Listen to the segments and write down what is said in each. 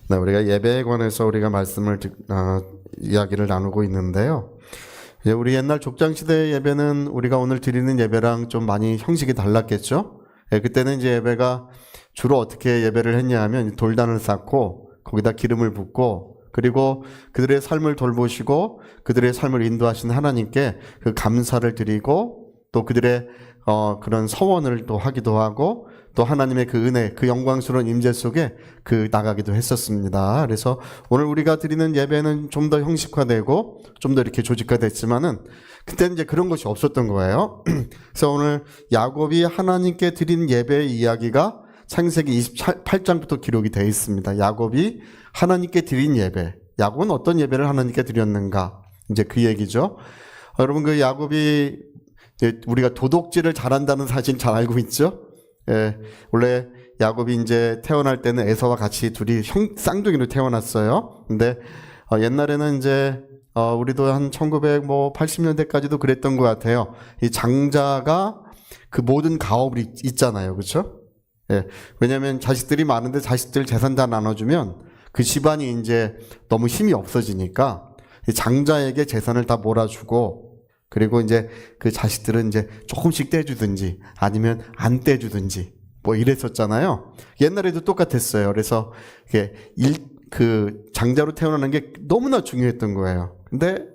네, 우리가 예배에 관해서 우리가 이야기를 나누고 있는데요. 우리 옛날 족장시대의 예배는 우리가 오늘 드리는 예배랑 좀 많이 형식이 달랐겠죠? 그때는 이제 예배가 주로 어떻게 예배를 했냐 하면 돌단을 쌓고 거기다 기름을 붓고 그리고 그들의 삶을 돌보시고 그들의 삶을 인도하신 하나님께 그 감사를 드리고 또 그들의 그런 서원을 또 하기도 하고 또 하나님의 그 은혜, 그 영광스러운 임재 속에 나가기도 했었습니다. 그래서 오늘 우리가 드리는 예배는 좀 더 형식화되고 좀 더 이렇게 조직화됐지만은 그때는 이제 그런 것이 없었던 거예요. 그래서 오늘 야곱이 하나님께 드린 예배의 이야기가 창세기 28장부터 기록이 되어 있습니다. 야곱이 하나님께 드린 예배. 야곱은 어떤 예배를 하나님께 드렸는가? 이제 그 얘기죠. 여러분 그 야곱이 우리가 도둑질을 잘한다는 사실 잘 알고 있죠? 원래 야곱이 이제 태어날 때는 에서와 같이 둘이 쌍둥이로 태어났어요. 근데 옛날에는 이제 우리도 한 1980년대까지도 그랬던 것 같아요. 이 장자가 그 모든 가업이 있잖아요, 그렇죠? 왜냐하면 자식들이 많은데 자식들 재산 다 나눠주면 그 집안이 이제 너무 힘이 없어지니까 이 장자에게 재산을 다 몰아주고. 그리고 이제 그 자식들은 이제 조금씩 떼주든지 아니면 안 떼주든지 뭐 이랬었잖아요. 옛날에도 똑같았어요. 그래서 그 장자로 태어나는 게 너무나 중요했던 거예요. 근데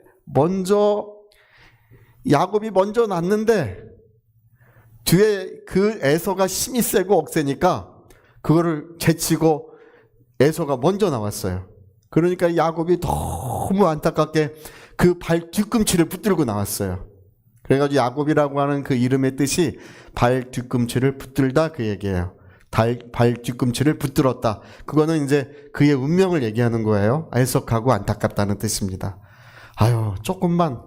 야곱이 먼저 낳는데 뒤에 그 에서가 힘이 세고 억세니까 그거를 제치고 에서가 먼저 나왔어요. 그러니까 야곱이 너무 안타깝게 그 발 뒤꿈치를 붙들고 나왔어요. 그래가지고 야곱이라고 하는 그 이름의 뜻이 발 뒤꿈치를 붙들다 그 얘기예요. 발 뒤꿈치를 붙들었다. 그거는 이제 그의 운명을 얘기하는 거예요. 애석하고 안타깝다는 뜻입니다. 아유, 조금만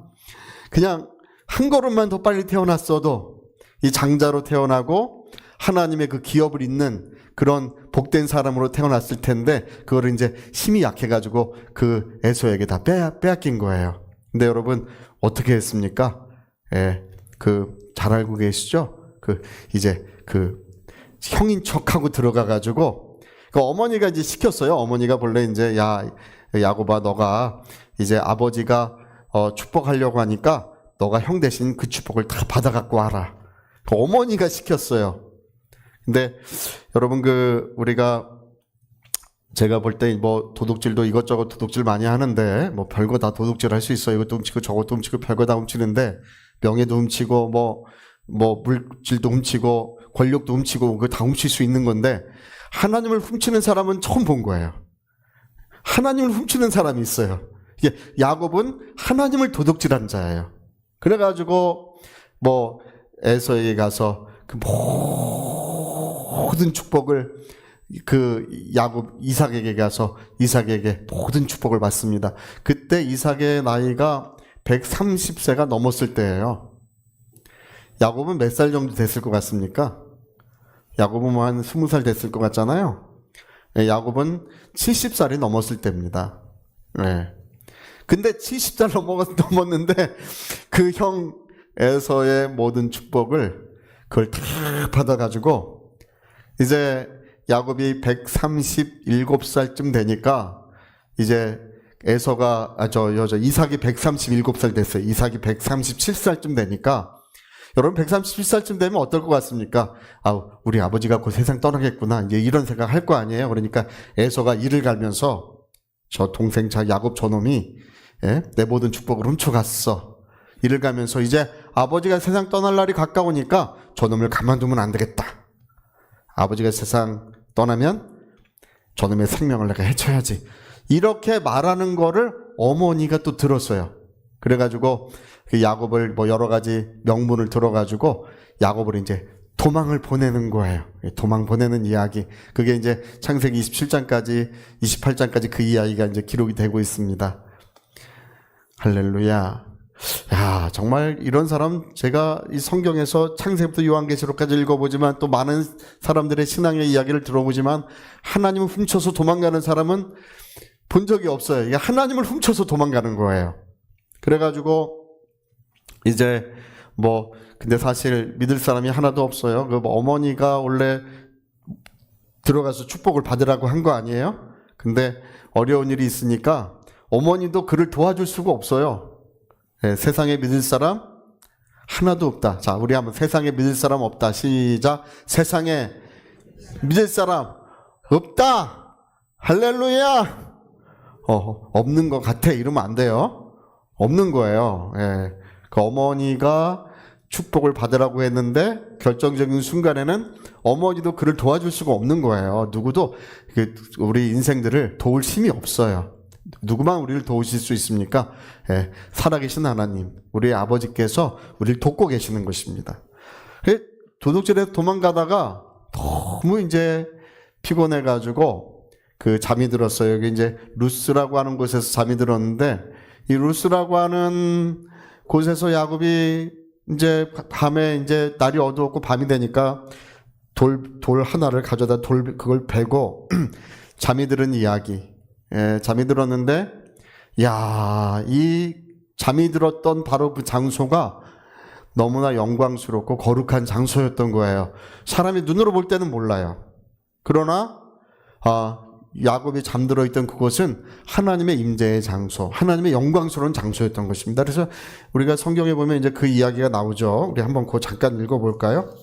그냥 한 걸음만 더 빨리 태어났어도 이 장자로 태어나고 하나님의 그 기업을 잇는 그런 복된 사람으로 태어났을 텐데 그거를 이제 힘이 약해가지고 그 에서에게 다 빼앗긴 거예요. 근데 여러분 어떻게 했습니까? 잘 알고 계시죠? 이제 형인 척하고 들어가가지고 그 어머니가 이제 시켰어요. 어머니가 본래 이제 야곱아 너가 이제 아버지가 축복하려고 하니까 너가 형 대신 그 축복을 다 받아갖고 와라. 그 어머니가 시켰어요. 근데 여러분 제가 볼 때 뭐 도둑질도 이것저것 도둑질 많이 하는데 뭐 별거 다 도둑질 할 수 있어요. 이것도 훔치고 저것도 훔치고 별거 다 훔치는데 명예도 훔치고 뭐 물질도 훔치고 권력도 훔치고 그거 다 훔칠 수 있는 건데 하나님을 훔치는 사람은 처음 본 거예요. 하나님을 훔치는 사람이 있어요. 이게 야곱은 하나님을 도둑질한 자예요. 그래가지고 뭐 에서에게 가서 그 모든 축복을 이삭에게 가서 이삭에게 모든 축복을 받습니다. 그때 이삭의 나이가 130세가 넘었을 때예요. 야곱은 몇 살 정도 됐을 것 같습니까? 야곱은 뭐 한 20살 됐을 것 같잖아요. 야곱은 70살이 넘었을 때입니다. 근데 70살 넘었는데 그 형 에서의 모든 축복을 그걸 다 받아가지고 이제 야곱이 137살쯤 되니까 이제 이삭이 137살 됐어요. 이삭이 137살쯤 되니까 여러분 137살쯤 되면 어떨 것 같습니까? 우리 아버지가 곧 세상 떠나겠구나. 이제 이런 생각 할 거 아니에요. 그러니까 에서가 이를 갈면서 저 동생 야곱 저놈이 내 모든 축복을 훔쳐갔어. 이를 가면서 이제 아버지가 세상 떠날 날이 가까우니까 저놈을 가만두면 안 되겠다. 아버지가 세상 떠나면 저놈의 생명을 내가 해쳐야지. 이렇게 말하는 거를 어머니가 또 들었어요. 그래가지고 그 야곱을 뭐 여러 가지 명분을 들어가지고 야곱을 이제 도망을 보내는 거예요. 도망 보내는 이야기. 그게 이제 창세기 27장까지 28장까지 그 이야기가 이제 기록이 되고 있습니다. 할렐루야. 정말 이런 사람 제가 이 성경에서 창세부터 요한계시록까지 읽어보지만 또 많은 사람들의 신앙의 이야기를 들어보지만 하나님을 훔쳐서 도망가는 사람은 본 적이 없어요. 이게 하나님을 훔쳐서 도망가는 거예요. 그래가지고 이제 근데 사실 믿을 사람이 하나도 없어요. 어머니가 원래 들어가서 축복을 받으라고 한 거 아니에요? 근데 어려운 일이 있으니까 어머니도 그를 도와줄 수가 없어요. 예, 세상에 믿을 사람 하나도 없다. 자, 우리 한번 세상에 믿을 사람 없다. 시작. 세상에 믿을 사람 없다. 할렐루야. 없는 것 같아. 이러면 안 돼요. 없는 거예요. 예. 그 어머니가 축복을 받으라고 했는데 결정적인 순간에는 어머니도 그를 도와줄 수가 없는 거예요. 누구도 우리 인생들을 도울 힘이 없어요. 누구만 우리를 도우실 수 있습니까? 예, 살아계신 하나님, 우리 아버지께서 우리를 돕고 계시는 것입니다. 도둑질에서 도망가다가 너무 이제 피곤해가지고 잠이 들었어요. 여기 이제 루스라고 하는 곳에서 잠이 들었는데, 이 루스라고 하는 곳에서 야곱이 이제 밤에 이제 날이 어두웠고 밤이 되니까 돌 하나를 가져다 그걸 베고 잠이 들은 이야기. 예, 잠이 들었는데, 이 잠이 들었던 바로 그 장소가 너무나 영광스럽고 거룩한 장소였던 거예요. 사람이 눈으로 볼 때는 몰라요. 그러나, 야곱이 잠들어 있던 그곳은 하나님의 임재의 장소, 하나님의 영광스러운 장소였던 것입니다. 그래서 우리가 성경에 보면 이제 그 이야기가 나오죠. 우리 한번 그거 잠깐 읽어볼까요?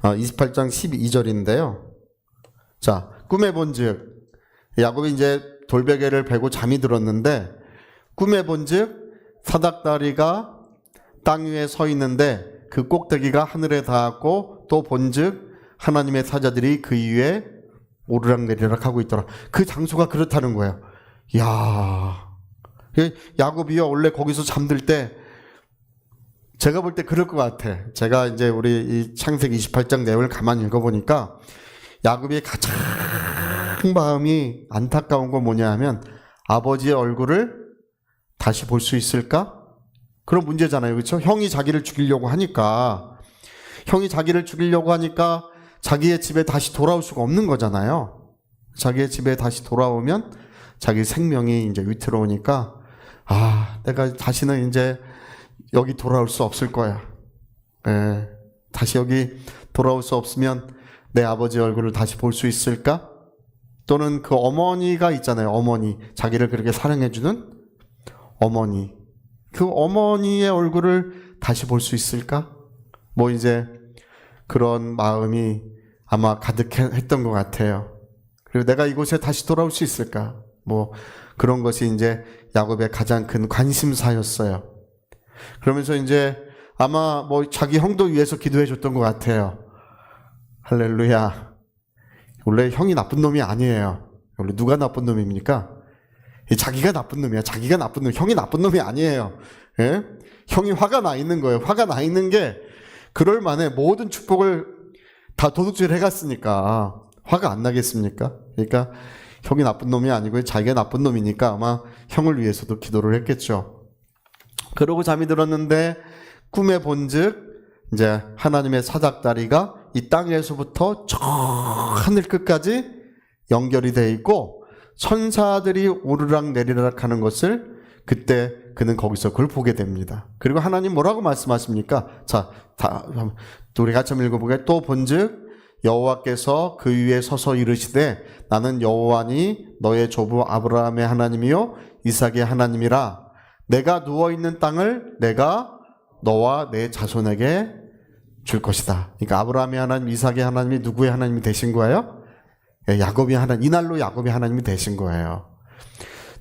28장 12절인데요. 자, 꿈에 본즉, 야곱이 이제 돌베개를 베고 잠이 들었는데, 꿈에 본즉 사닥다리가 땅 위에 서 있는데 그 꼭대기가 하늘에 닿았고, 또 본즉 하나님의 사자들이 그 위에 오르락내리락 하고 있더라. 그 장소가 그렇다는 거예요. 야곱이요, 원래 거기서 잠들 때 제가 볼 때 그럴 것 같아. 제가 이제 우리 이 창세기 28장 내용을 가만히 읽어보니까 야곱의 가장 마음이 안타까운 건 뭐냐 하면, 아버지의 얼굴을 다시 볼 수 있을까? 그런 문제잖아요. 그렇죠? 형이 자기를 죽이려고 하니까 자기의 집에 다시 돌아올 수가 없는 거잖아요. 자기의 집에 다시 돌아오면 자기 생명이 이제 위태로우니까, 내가 다시는 이제 여기 돌아올 수 없을 거야. 예, 다시 여기 돌아올 수 없으면 내 아버지 얼굴을 다시 볼 수 있을까? 또는 그 어머니가 있잖아요. 어머니, 자기를 그렇게 사랑해주는 어머니, 그 어머니의 얼굴을 다시 볼 수 있을까? 뭐 이제 그런 마음이 아마 가득했던 것 같아요. 그리고 내가 이곳에 다시 돌아올 수 있을까? 뭐 그런 것이 이제 야곱의 가장 큰 관심사였어요. 그러면서 이제 아마 뭐 자기 형도 위해서 기도해 줬던 것 같아요. 할렐루야. 원래 형이 나쁜 놈이 아니에요. 원래 누가 나쁜 놈입니까? 자기가 나쁜 놈이야. 자기가 나쁜 놈. 형이 나쁜 놈이 아니에요. 예? 형이 화가 나 있는 거예요. 화가 나 있는 게 그럴 만해. 모든 축복을 다 도둑질 해갔으니까 화가 안 나겠습니까? 그러니까 형이 나쁜 놈이 아니고 자기가 나쁜 놈이니까 아마 형을 위해서도 기도를 했겠죠. 그러고 잠이 들었는데 꿈에 본즉 이제 하나님의 사닥다리가 이 땅에서부터 저 하늘 끝까지 연결이 돼 있고 천사들이 오르락 내리락 하는 것을 그때 그는 거기서 그걸 보게 됩니다. 그리고 하나님 뭐라고 말씀하십니까? 자, 우리 같이 한번 읽어보게. 또 본즉 여호와께서 그 위에 서서 이르시되 나는 여호와니 너의 조부 아브라함의 하나님이요 이삭의 하나님이라. 내가 누워있는 땅을 내가 너와 내 자손에게 줄 것이다. 그러니까 아브라함의 하나님, 이삭의 하나님이 누구의 하나님이 되신 거예요? 야곱의 하나님, 이날로 야곱의 하나님이 되신 거예요.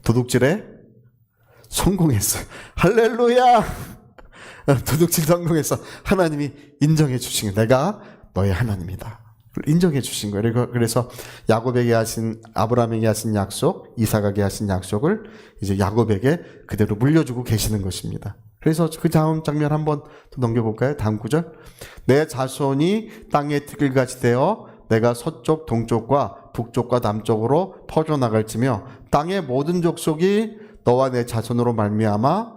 도둑질에 성공했어요. 할렐루야! 도둑질 성공해서 하나님이 인정해 주신 거예요. 내가 너의 하나님이다. 인정해 주신 거예요. 그래서 야곱에게 하신, 아브라함에게 하신 약속, 이삭에게 하신 약속을 이제 야곱에게 그대로 물려주고 계시는 것입니다. 그래서 그 다음 장면 한번 더 넘겨볼까요? 다음 구절. 내 자손이 땅의 티끌같이 되어 내가 서쪽, 동쪽과 북쪽과 남쪽으로 퍼져나갈지며 땅의 모든 족속이 너와 내 자손으로 말미암아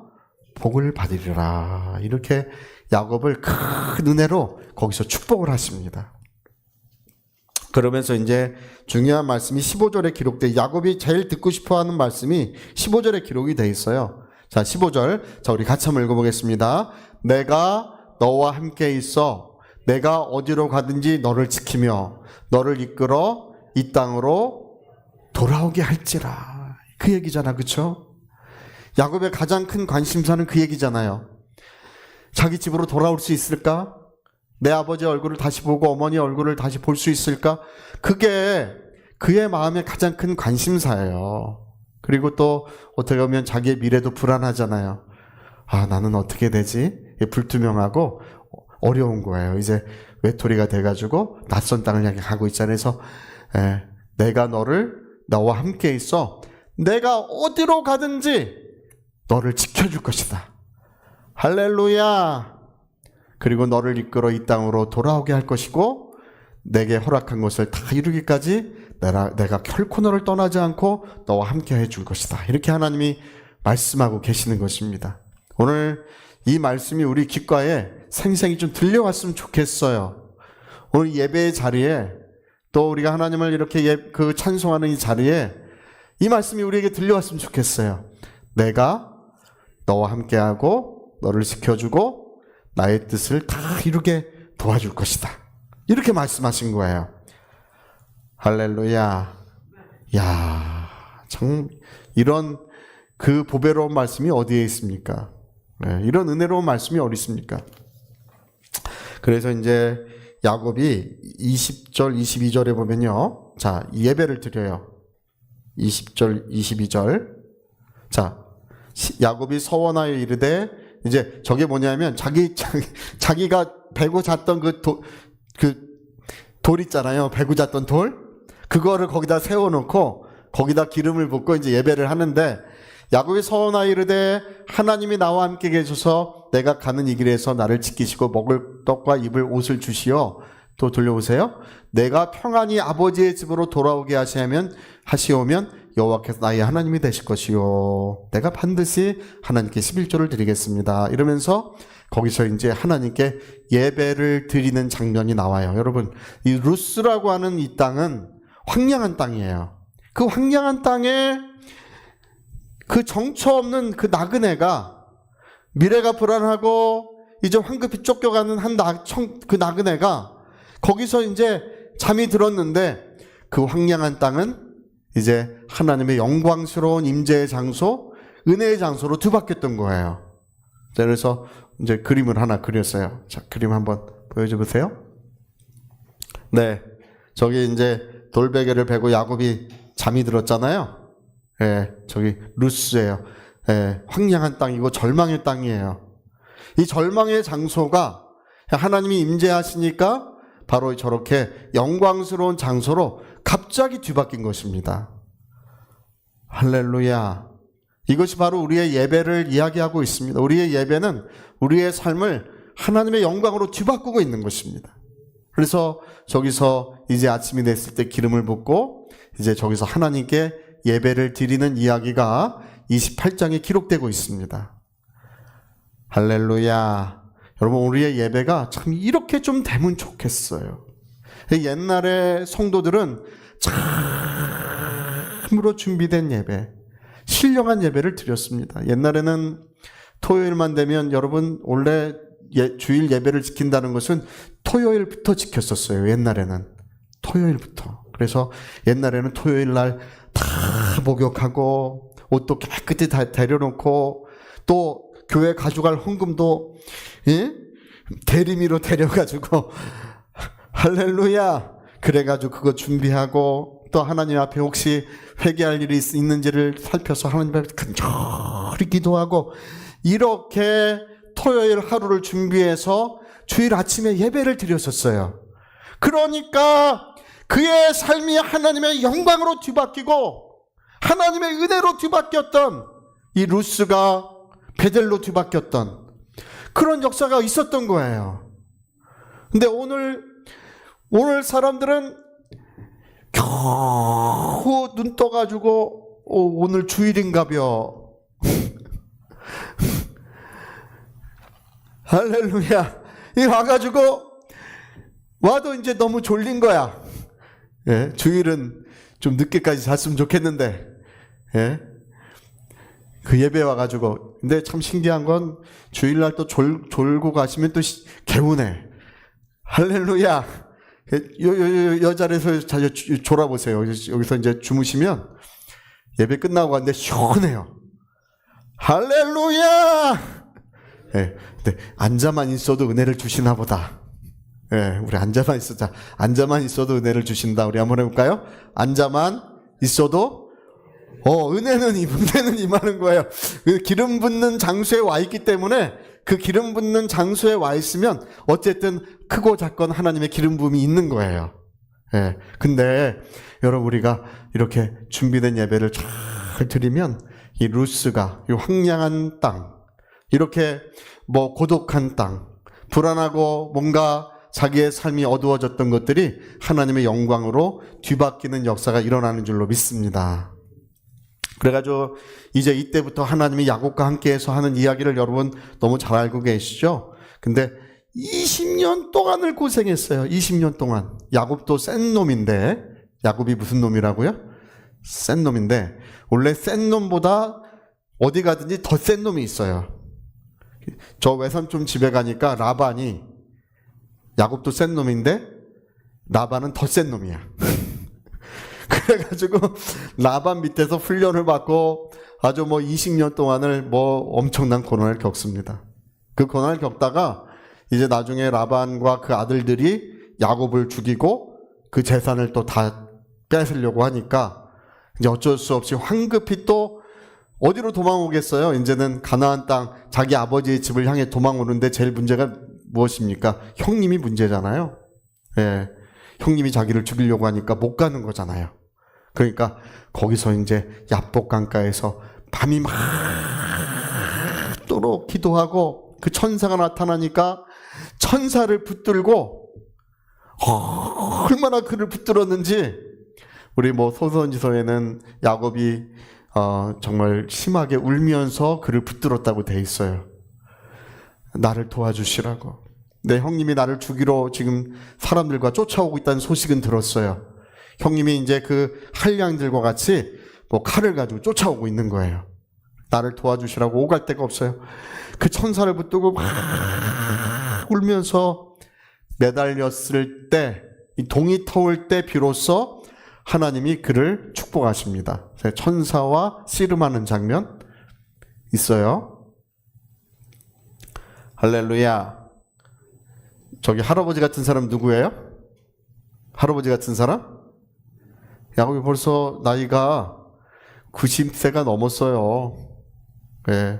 복을 받으리라. 이렇게 야곱을 큰 은혜로 거기서 축복을 하십니다. 그러면서 이제 중요한 말씀이 15절에 기록돼, 야곱이 제일 듣고 싶어하는 말씀이 15절에 기록이 돼 있어요. 자, 15절. 자, 우리 같이 한번 읽어보겠습니다. 내가 너와 함께 있어 내가 어디로 가든지 너를 지키며 너를 이끌어 이 땅으로 돌아오게 할지라. 그 얘기잖아, 그쵸? 야곱의 가장 큰 관심사는 그 얘기잖아요. 자기 집으로 돌아올 수 있을까? 내 아버지 얼굴을 다시 보고 어머니 얼굴을 다시 볼 수 있을까? 그게 그의 마음의 가장 큰 관심사예요. 그리고 또 어떻게 보면 자기의 미래도 불안하잖아요. 나는 어떻게 되지? 불투명하고 어려운 거예요. 이제 외톨이가 돼가지고 낯선 땅을 향해 가고 있잖아요. 그래서 내가 너와 함께 있어. 내가 어디로 가든지 너를 지켜줄 것이다. 할렐루야. 그리고 너를 이끌어 이 땅으로 돌아오게 할 것이고 내게 허락한 것을 다 이루기까지 내가 결코 너를 떠나지 않고 너와 함께 해줄 것이다. 이렇게 하나님이 말씀하고 계시는 것입니다. 오늘 이 말씀이 우리 귓가에 생생히 좀 들려왔으면 좋겠어요. 오늘 예배의 자리에 또 우리가 하나님을 이렇게 찬송하는 이 자리에 이 말씀이 우리에게 들려왔으면 좋겠어요. 내가 너와 함께하고 너를 지켜주고 나의 뜻을 다 이루게 도와줄 것이다. 이렇게 말씀하신 거예요. 할렐루야. 야, 참 이런 그 보배로운 말씀이 어디에 있습니까? 이런 은혜로운 말씀이 어디 있습니까? 그래서 이제 야곱이 20절, 22절에 보면요. 자, 예배를 드려요. 20절, 22절. 자, 야곱이 서원하여 이르되, 이제 저게 뭐냐면 자기가 베고 잤던 그 돌 있잖아요. 베고 잤던 돌. 그거를 거기다 세워놓고 거기다 기름을 붓고 이제 예배를 하는데, 야곱이 서원하여 이르되 하나님이 나와 함께 계셔서 내가 가는 이 길에서 나를 지키시고 먹을 떡과 입을 옷을 주시어. 또 돌려보세요. 내가 평안히 아버지의 집으로 돌아오게 하시오면 여호와께서 나의 하나님이 되실 것이요 내가 반드시 하나님께 11조를 드리겠습니다. 이러면서 거기서 이제 하나님께 예배를 드리는 장면이 나와요. 여러분, 이 루스라고 하는 이 땅은 황량한 땅이에요. 그 황량한 땅에 그 정처 없는 그 나그네가, 미래가 불안하고 이제 황급히 쫓겨가는 그 나그네가 거기서 이제 잠이 들었는데, 그 황량한 땅은 이제 하나님의 영광스러운 임재의 장소, 은혜의 장소로 뒤바뀌었던 거예요. 그래서 이제 그림을 하나 그렸어요. 자, 그림 한번 보여줘 보세요. 네, 저기 이제 돌베개를 베고 야곱이 잠이 들었잖아요. 저기 루스예요. 황량한 땅이고 절망의 땅이에요. 이 절망의 장소가 하나님이 임재하시니까 바로 저렇게 영광스러운 장소로 갑자기 뒤바뀐 것입니다. 할렐루야. 이것이 바로 우리의 예배를 이야기하고 있습니다. 우리의 예배는 우리의 삶을 하나님의 영광으로 뒤바꾸고 있는 것입니다. 그래서 저기서 이제 아침이 됐을 때 기름을 붓고 이제 저기서 하나님께 예배를 드리는 이야기가 28장에 기록되고 있습니다. 할렐루야. 여러분, 우리의 예배가 참 이렇게 좀 되면 좋겠어요. 옛날에 성도들은 참으로 준비된 예배, 신령한 예배를 드렸습니다. 옛날에는 토요일만 되면, 여러분 원래 주일 예배를 지킨다는 것은 토요일부터 지켰었어요. 옛날에는 토요일부터. 그래서 옛날에는 토요일 날 다 목욕하고 옷도 깨끗이 다 데려놓고 또 교회 가져갈 헌금도 대리미로 데려가지고 할렐루야 그래가지고 그거 준비하고, 또 하나님 앞에 혹시 회개할 일이 있는지를 살펴서 하나님 앞에 간절히 기도하고, 이렇게 토요일 하루를 준비해서 주일 아침에 예배를 드렸었어요. 그러니까 그의 삶이 하나님의 영광으로 뒤바뀌고 하나님의 은혜로 뒤바뀌었던, 이 루스가 베델로 뒤바뀌었던 그런 역사가 있었던 거예요. 근데 오늘 사람들은 겨우 눈 떠가지고 오늘 주일인가벼. 할렐루야. 이 와도 이제 너무 졸린 거야. 주일은 좀 늦게까지 잤으면 좋겠는데, 그 예배 와가지고. 근데 참 신기한 건 주일날 또 졸고 가시면 또 개운해. 할렐루야. 여 자리에서 잘 졸아보세요. 여기서 이제 주무시면 예배 끝나고 갔는데 시원해요. 할렐루야! 예, 근데 앉아만 있어도 은혜를 주시나 보다. 예, 우리 앉아만 있어자. 앉아만 있어도 은혜를 주신다. 우리 한번 해볼까요? 앉아만 있어도 은혜는 임하는 거예요. 그 기름 붓는 장소에 와 있기 때문에 그 기름 붓는 장소에 와 있으면 어쨌든 크고 작건 하나님의 기름 부음이 있는 거예요. 예. 근데 여러분 우리가 이렇게 준비된 예배를 잘 드리면 이 루스가 이 황량한 땅, 이렇게 뭐 고독한 땅, 불안하고 뭔가 자기의 삶이 어두워졌던 것들이 하나님의 영광으로 뒤바뀌는 역사가 일어나는 줄로 믿습니다. 그래가지고 이제 이때부터 하나님이 야곱과 함께해서 하는 이야기를 여러분 너무 잘 알고 계시죠? 근데 20년 동안을 고생했어요. 20년 동안. 야곱도 센 놈인데, 야곱이 무슨 놈이라고요? 센 놈인데, 원래 센 놈보다 어디 가든지 더 센 놈이 있어요. 저 외삼촌 집에 가니까 라반이, 야곱도 센 놈인데 라반은 더 센 놈이야. 그래가지고 라반 밑에서 훈련을 받고 아주 20년 동안을 엄청난 고난을 겪습니다. 그 고난을 겪다가 이제 나중에 라반과 그 아들들이 야곱을 죽이고 그 재산을 또 다 뺏으려고 하니까 이제 어쩔 수 없이 황급히 또 어디로 도망오겠어요? 이제는 가나안 땅 자기 아버지의 집을 향해 도망오는데 제일 문제가 무엇입니까? 형님이 문제잖아요. 예. 형님이 자기를 죽이려고 하니까 못 가는 거잖아요. 그러니까 거기서 이제 야복 강가에서 밤이 맞도록 기도하고 그 천사가 나타나니까 천사를 붙들고 얼마나 그를 붙들었는지 우리 소선지서에는 야곱이 정말 심하게 울면서 그를 붙들었다고 돼 있어요. 나를 도와주시라고. 내 형님이 나를 죽이러 지금 사람들과 쫓아오고 있다는 소식은 들었어요. 형님이 이제 그 한량들과 같이 칼을 가지고 쫓아오고 있는 거예요. 나를 도와주시라고 오갈 데가 없어요. 그 천사를 붙들고 막 울면서 매달렸을 때, 이 동이 터올 때 비로소 하나님이 그를 축복하십니다. 천사와 씨름하는 장면 있어요. 할렐루야. 저기 할아버지 같은 사람 누구예요? 할아버지 같은 사람? 야곱이 벌써 나이가 90세가 넘었어요. 네.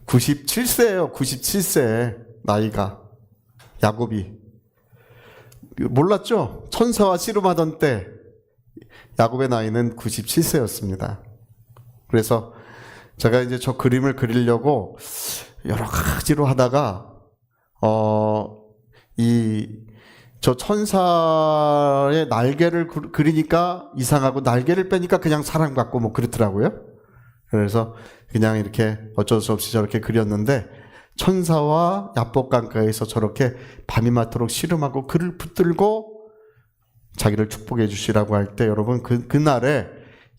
97세예요. 97세 나이가. 야곱이. 몰랐죠? 천사와 씨름하던 때 야곱의 나이는 97세였습니다. 그래서 제가 이제 저 그림을 그리려고 여러 가지로 하다가 저 천사의 날개를 그리니까 이상하고 날개를 빼니까 그냥 사람 같고 그렇더라고요. 그래서 그냥 이렇게 어쩔 수 없이 저렇게 그렸는데 천사와 야복강가에서 저렇게 밤이 맞도록 씨름하고 그를 붙들고 자기를 축복해 주시라고 할 때 여러분 그날에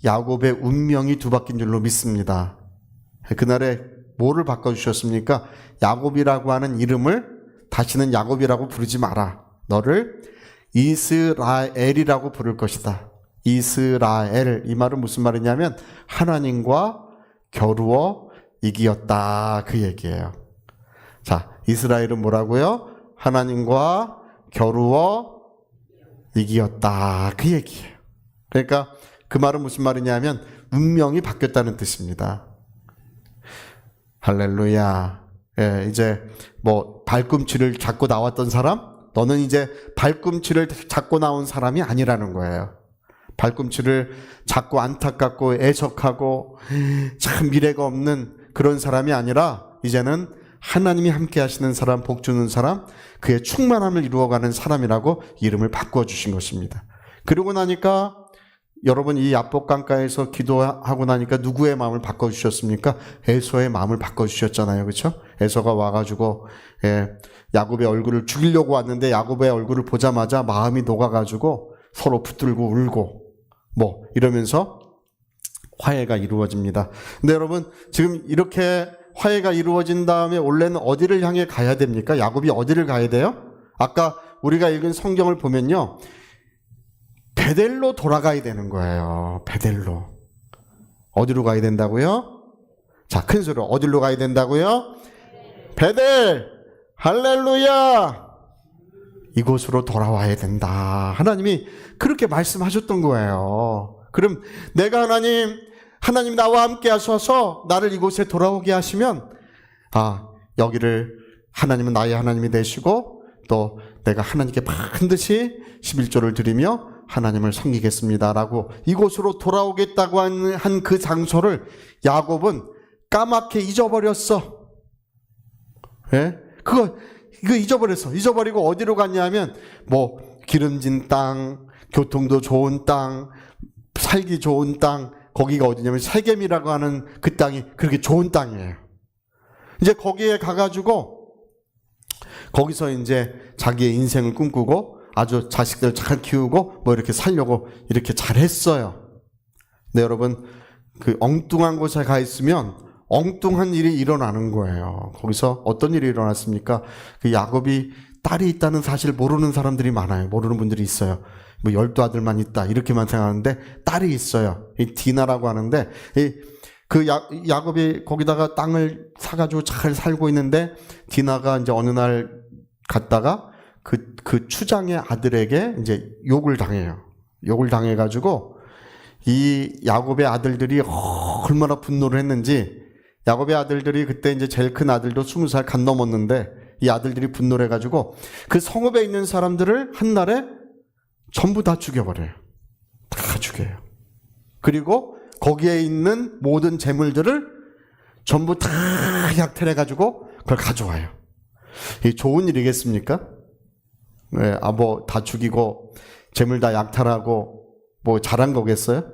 야곱의 운명이 뒤바뀐 줄로 믿습니다. 그날에 뭐를 바꿔주셨습니까? 야곱이라고 하는 이름을 다시는 야곱이라고 부르지 마라. 너를 이스라엘이라고 부를 것이다. 이스라엘. 이 말은 무슨 말이냐면 하나님과 겨루어 이기었다. 그 얘기예요. 자, 이스라엘은 뭐라고요? 하나님과 겨루어 이기었다. 그 얘기예요. 그러니까 그 말은 무슨 말이냐면 운명이 바뀌었다는 뜻입니다. 할렐루야. 예, 이제 발꿈치를 잡고 나왔던 사람? 너는 이제 발꿈치를 잡고 나온 사람이 아니라는 거예요. 발꿈치를 잡고 안타깝고 애석하고 참 미래가 없는 그런 사람이 아니라 이제는 하나님이 함께 하시는 사람, 복 주는 사람, 그의 충만함을 이루어가는 사람이라고 이름을 바꿔주신 것입니다. 그러고 나니까 여러분 이 야복강가에서 기도하고 나니까 누구의 마음을 바꿔주셨습니까? 에서의 마음을 바꿔주셨잖아요. 그렇죠? 에서가 와가지고 야곱의 얼굴을 죽이려고 왔는데 야곱의 얼굴을 보자마자 마음이 녹아가지고 서로 붙들고 울고 이러면서 화해가 이루어집니다. 근데 여러분 지금 이렇게 화해가 이루어진 다음에 원래는 어디를 향해 가야 됩니까? 야곱이 어디를 가야 돼요? 아까 우리가 읽은 성경을 보면요, 베델로 돌아가야 되는 거예요. 베델로. 어디로 가야 된다고요? 자, 큰 소리로 어디로 가야 된다고요? 베델! 할렐루야! 이곳으로 돌아와야 된다. 하나님이 그렇게 말씀하셨던 거예요. 그럼 내가 하나님 나와 함께 하셔서 나를 이곳에 돌아오게 하시면, 여기를 하나님은 나의 하나님이 되시고 또 내가 하나님께 반드시 11조를 드리며 하나님을 섬기겠습니다라고 이곳으로 돌아오겠다고 한 그 장소를 야곱은 까맣게 잊어버렸어. 예? 이거 잊어버렸어. 잊어버리고 어디로 갔냐면, 뭐, 기름진 땅, 교통도 좋은 땅, 살기 좋은 땅, 거기가 어디냐면 세겜이라고 하는 그 땅이 그렇게 좋은 땅이에요. 이제 거기에 가가지고, 거기서 이제 자기의 인생을 꿈꾸고, 아주 자식들 잘 키우고, 뭐 이렇게 살려고 이렇게 잘했어요. 근데 여러분, 그 엉뚱한 곳에 가 있으면, 엉뚱한 일이 일어나는 거예요. 거기서 어떤 일이 일어났습니까? 그 야곱이 딸이 있다는 사실 모르는 사람들이 많아요. 모르는 분들이 있어요. 뭐 12아들만 있다 이렇게만 생각하는데 딸이 있어요. 이 디나라고 하는데, 그 야곱이 거기다가 땅을 사가지고 잘 살고 있는데, 디나가 이제 어느 날 갔다가 그 추장의 아들에게 이제 욕을 당해요. 욕을 당해가지고 이 야곱의 아들들이 얼마나 분노를 했는지, 야곱의 아들들이 그때 이제 제일 큰 아들도 20살 간 넘었는데, 이 아들들이 분노를 해가지고 그 성읍에 있는 사람들을 한날에 전부 다 죽여버려요. 다 죽여요. 그리고 거기에 있는 모든 재물들을 전부 다 약탈해가지고 그걸 가져와요. 이게 좋은 일이겠습니까? 네, 뭐 다 죽이고 재물 다 약탈하고 뭐 잘한 거겠어요?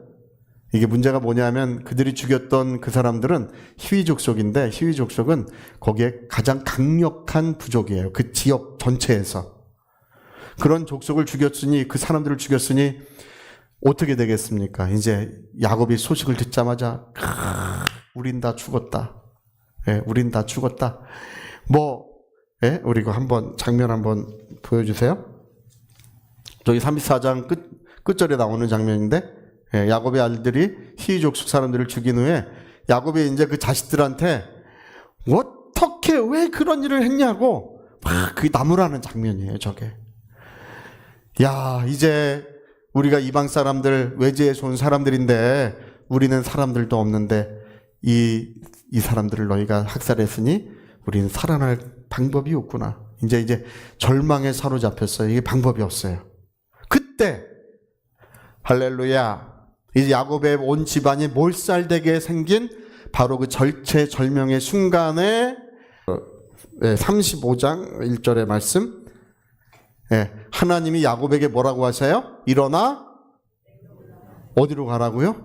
이게 문제가 뭐냐면, 그들이 죽였던 그 사람들은 히위족속인데, 히위족속은 거기에 가장 강력한 부족이에요. 그 지역 전체에서. 그런 족속을 죽였으니, 그 사람들을 죽였으니 어떻게 되겠습니까? 이제 야곱이 소식을 듣자마자 우린 다 죽었다. 예, 우린 다 죽었다. 우리 이거 한번 장면 한번 보여주세요. 저기 34장 끝절에 나오는 장면인데, 야곱의 아들들이 히위족속 사람들을 죽인 후에 야곱이 이제 그 자식들한테 어떻게 왜 그런 일을 했냐고 막 그게 나무라는 장면이에요. 저게. 야, 이제 우리가 이방 사람들, 외지에서 온 사람들인데 우리는 사람들도 없는데 이 사람들을 너희가 학살했으니 우리는 살아날 방법이 없구나. 이제 절망에 사로잡혔어요. 이게 방법이 없어요. 그때 할렐루야, 이제 야곱의 온 집안이 몰살되게 생긴 바로 그 절체절명의 순간에 35장 1절의 말씀, 하나님이 야곱에게 뭐라고 하세요? 일어나 어디로 가라고요?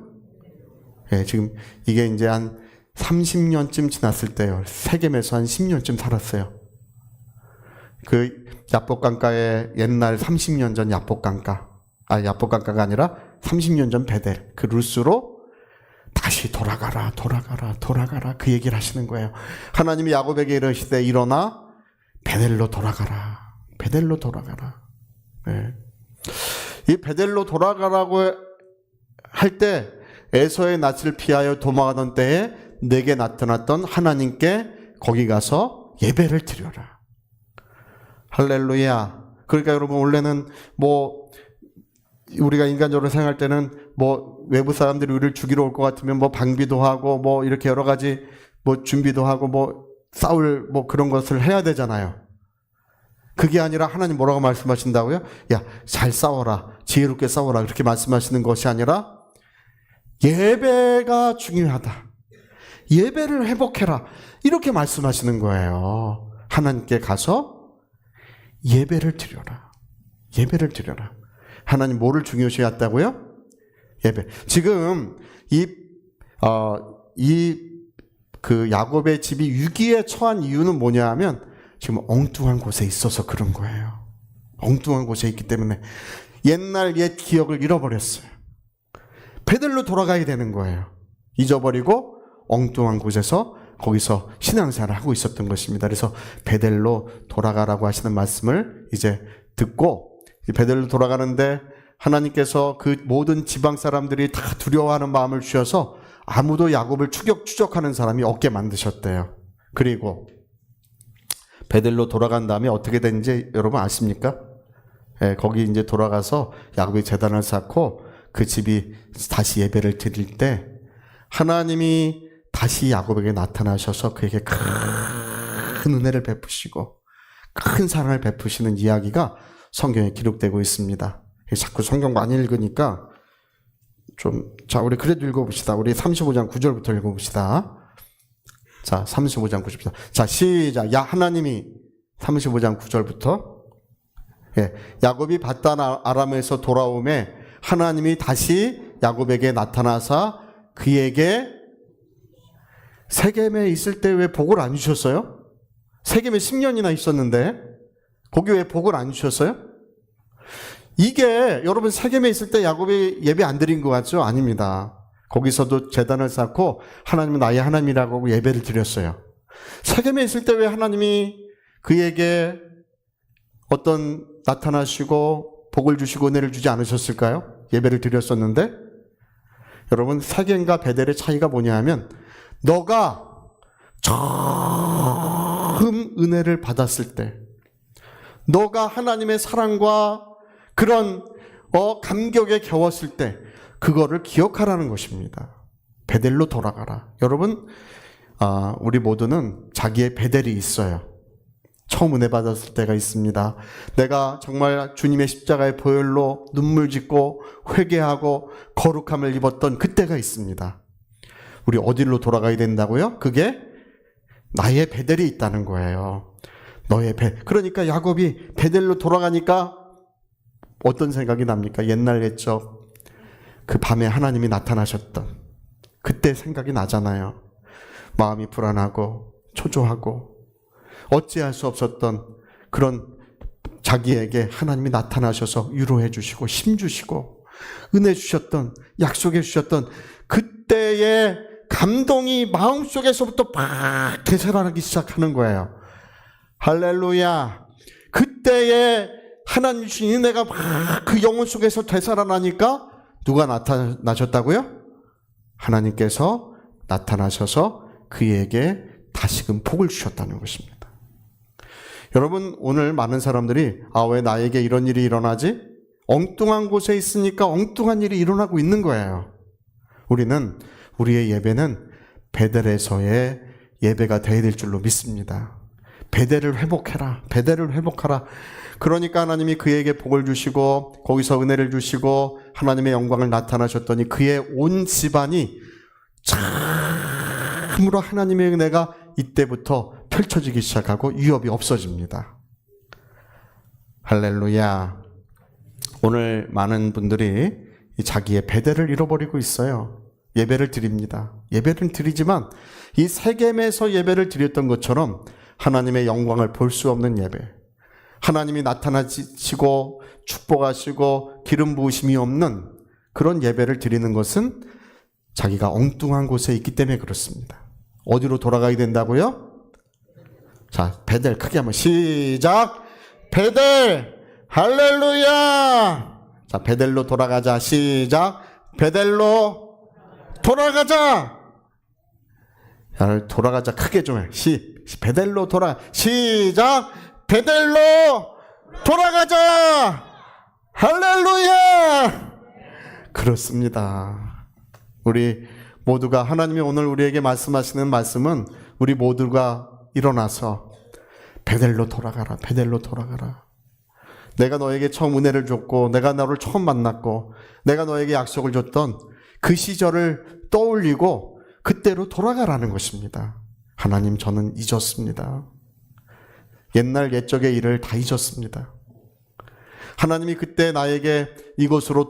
지금 이게 이제 한 30년쯤 지났을 때요. 세겜에서 한 10년쯤 살았어요. 그 야복강가에 옛날 30년 전 야복강가, 야복강가가 아니라 30년 전 베델, 그 루스로 다시 돌아가라 그 얘기를 하시는 거예요. 하나님이 야곱에게 이르시되 일어나 베델로 돌아가라. 이 베델로 돌아가라고 할 때, 에서의 낯을 피하여 도망하던 때에 내게 나타났던 하나님께 거기 가서 예배를 드려라. 할렐루야. 그러니까 여러분, 원래는 뭐 우리가 인간적으로 생각할 때는 뭐 외부 사람들이 우리를 죽이러 올 것 같으면 뭐 방비도 하고 뭐 이렇게 여러 가지 뭐 준비도 하고 뭐 싸울 뭐 그런 것을 해야 되잖아요. 그게 아니라 하나님 뭐라고 말씀하신다고요? 야, 잘 싸워라. 지혜롭게 싸워라. 그렇게 말씀하시는 것이 아니라 예배가 중요하다. 예배를 회복해라. 이렇게 말씀하시는 거예요. 하나님께 가서 예배를 드려라. 하나님 뭐를 중요시 했다고요? 예배. 지금 그 야곱의 집이 위기에 처한 이유는 뭐냐 하면, 지금 엉뚱한 곳에 있어서 그런 거예요. 엉뚱한 곳에 있기 때문에 옛날 옛 기억을 잃어버렸어요. 베델로 돌아가야 되는 거예요. 잊어버리고 엉뚱한 곳에서 거기서 신앙생활을 하고 있었던 것입니다. 그래서 베델로 돌아가라고 하시는 말씀을 이제 듣고 이 베델로 돌아가는데 하나님께서 그 모든 지방 사람들이 다 두려워하는 마음을 주셔서 아무도 야곱을 추적하는 사람이 없게 만드셨대요. 그리고 베델로 돌아간 다음에 어떻게 됐는지 여러분 아십니까? 예, 거기 이제 돌아가서 야곱이 제단을 쌓고 그 집이 다시 예배를 드릴 때 하나님이 다시 야곱에게 나타나셔서 그에게 큰 은혜를 베푸시고 큰 사랑을 베푸시는 이야기가 성경에 기록되고 있습니다. 자꾸 성경 많이 읽으니까 자, 우리 그래도 읽어봅시다. 우리 35장 9절부터 읽어봅시다. 자, 35장 9절부터. 자, 시작. 하나님이 35장 9절부터. 예, 야곱이 밧단 아람에서 돌아오매 하나님이 다시 야곱에게 나타나사 그에게 세겜에 있을 때 왜 복을 안 주셨어요? 세겜에 10년이나 있었는데 거기 왜 복을 안 주셨어요? 이게 여러분 세겜에 있을 때 야곱이 예배 안 드린 것 같죠? 아닙니다. 거기서도 제단을 쌓고 하나님은 나의 하나님이라고 하고 예배를 드렸어요. 세겜에 있을 때 왜 하나님이 그에게 어떤 나타나시고 복을 주시고 은혜를 주지 않으셨을까요? 예배를 드렸었는데 여러분 세겜과 베델의 차이가 뭐냐 하면 너가 처음 은혜를 받았을 때 너가 하나님의 사랑과 그런 감격에 겨웠을 때 그거를 기억하라는 것입니다. 베델로 돌아가라. 여러분 우리 모두는 자기의 베델이 있어요. 처음 은혜 받았을 때가 있습니다. 내가 정말 주님의 십자가의 보혈로 눈물 짓고 회개하고 거룩함을 입었던 그때가 있습니다. 우리 어디로 돌아가야 된다고요? 그게 나의 베델이 있다는 거예요. 너의 그러니까 야곱이 베델로 돌아가니까 어떤 생각이 납니까? 옛날 옛적 그 밤에 하나님이 나타나셨던 그때 생각이 나잖아요. 마음이 불안하고 초조하고 어찌할 수 없었던 그런 자기에게 하나님이 나타나셔서 위로해 주시고 힘 주시고 은혜 주셨던 약속해 주셨던 그때의 감동이 마음속에서부터 막 되살아나기 시작하는 거예요. 할렐루야. 그때의 하나님 주신 은혜가 막 그 영혼 속에서 되살아나니까 누가 나타나셨다고요? 하나님께서 나타나셔서 그에게 다시금 복을 주셨다는 것입니다. 여러분 오늘 많은 사람들이 왜 나에게 이런 일이 일어나지? 엉뚱한 곳에 있으니까 엉뚱한 일이 일어나고 있는 거예요. 우리의 예배는 베델에서의 예배가 되어야 될 줄로 믿습니다. 베델을 회복해라. 베델을 회복하라. 그러니까 하나님이 그에게 복을 주시고 거기서 은혜를 주시고 하나님의 영광을 나타나셨더니 그의 온 집안이 참으로 하나님의 은혜가 이때부터 펼쳐지기 시작하고 위협이 없어집니다. 할렐루야. 오늘 많은 분들이 자기의 베델을 잃어버리고 있어요. 예배를 드립니다. 예배를 드리지만 이 세겜에서 예배를 드렸던 것처럼 하나님의 영광을 볼 수 없는 예배, 하나님이 나타나시고 축복하시고 기름 부으심이 없는 그런 예배를 드리는 것은 자기가 엉뚱한 곳에 있기 때문에 그렇습니다. 어디로 돌아가야 된다고요? 자, 베델 크게 한번 시작. 베델 할렐루야. 자, 베델로 돌아가자. 시작. 베델로 돌아가자. 야, 돌아가자 크게 좀 해. 베델로 시작. 베델로 돌아가자. 할렐루야. 그렇습니다. 우리 모두가 하나님이 오늘 우리에게 말씀하시는 말씀은 우리 모두가 일어나서 베델로 돌아가라. 베델로 돌아가라. 내가 너에게 처음 은혜를 줬고 내가 너를 처음 만났고 내가 너에게 약속을 줬던 그 시절을 떠올리고 그때로 돌아가라는 것입니다. 하나님 저는 잊었습니다. 옛날 옛적의 일을 다 잊었습니다. 하나님이 그때 나에게 이곳으로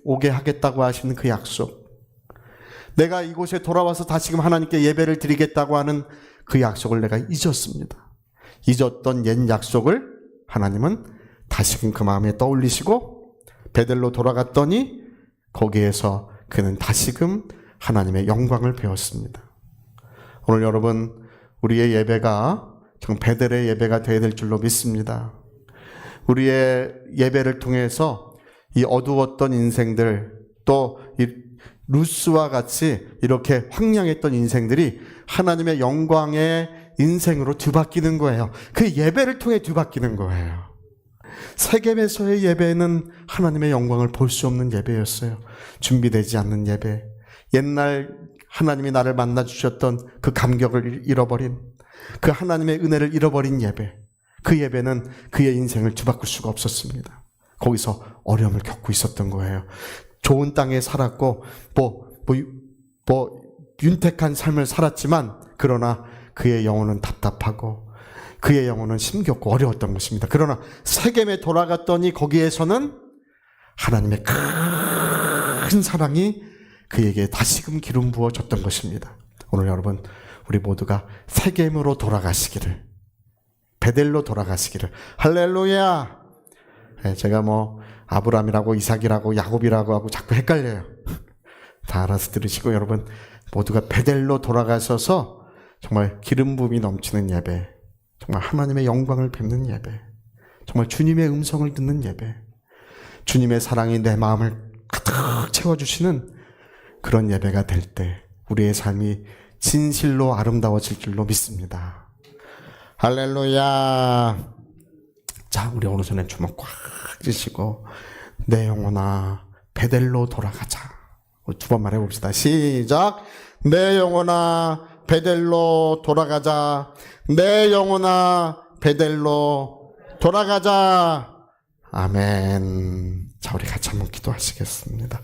오게 하겠다고 하시는 그 약속, 내가 이곳에 돌아와서 다시금 하나님께 예배를 드리겠다고 하는 그 약속을 내가 잊었습니다. 잊었던 옛 약속을 하나님은 다시금 그 마음에 떠올리시고 베델로 돌아갔더니 거기에서 그는 다시금 하나님의 영광을 배웠습니다. 오늘 여러분 우리의 예배가 정 베델의 예배가 되어야 될 줄로 믿습니다. 우리의 예배를 통해서 이 어두웠던 인생들, 또 이 루스와 같이 이렇게 황량했던 인생들이 하나님의 영광의 인생으로 뒤바뀌는 거예요. 그 예배를 통해 뒤바뀌는 거예요. 세겜에서의 예배는 하나님의 영광을 볼 수 없는 예배였어요. 준비되지 않는 예배, 옛날 하나님이 나를 만나 주셨던 그 감격을 잃어버린, 그 하나님의 은혜를 잃어버린 예배, 그 예배는 그의 인생을 뒤바꿀 수가 없었습니다. 거기서 어려움을 겪고 있었던 거예요. 좋은 땅에 살았고 윤택한 삶을 살았지만, 그러나 그의 영혼은 답답하고 그의 영혼은 힘겹고 어려웠던 것입니다. 그러나 세겜에 돌아갔더니 거기에서는 하나님의 큰 사랑이 그에게 다시금 기름 부어졌던 것입니다. 오늘 여러분, 우리 모두가 세겜으로 돌아가시기를, 베델로 돌아가시기를. 할렐루야. 제가 아브람이라고 이삭이라고 야곱이라고 하고 자꾸 헷갈려요. 다 알아서 들으시고, 여러분 모두가 베델로 돌아가셔서 정말 기름 부음이 넘치는 예배, 정말 하나님의 영광을 뵙는 예배, 정말 주님의 음성을 듣는 예배, 주님의 사랑이 내 마음을 가득 채워주시는 그런 예배가 될 때 우리의 삶이 진실로 아름다워질 줄로 믿습니다. 할렐루야. 자, 우리 오른손에 주먹 꽉 쥐시고 내 영혼아 베델로 돌아가자. 두 번 말해봅시다. 시작. 내 영혼아 베델로 돌아가자. 내 영혼아 베델로 돌아가자. 아멘. 자, 우리 같이 한번 기도하시겠습니다.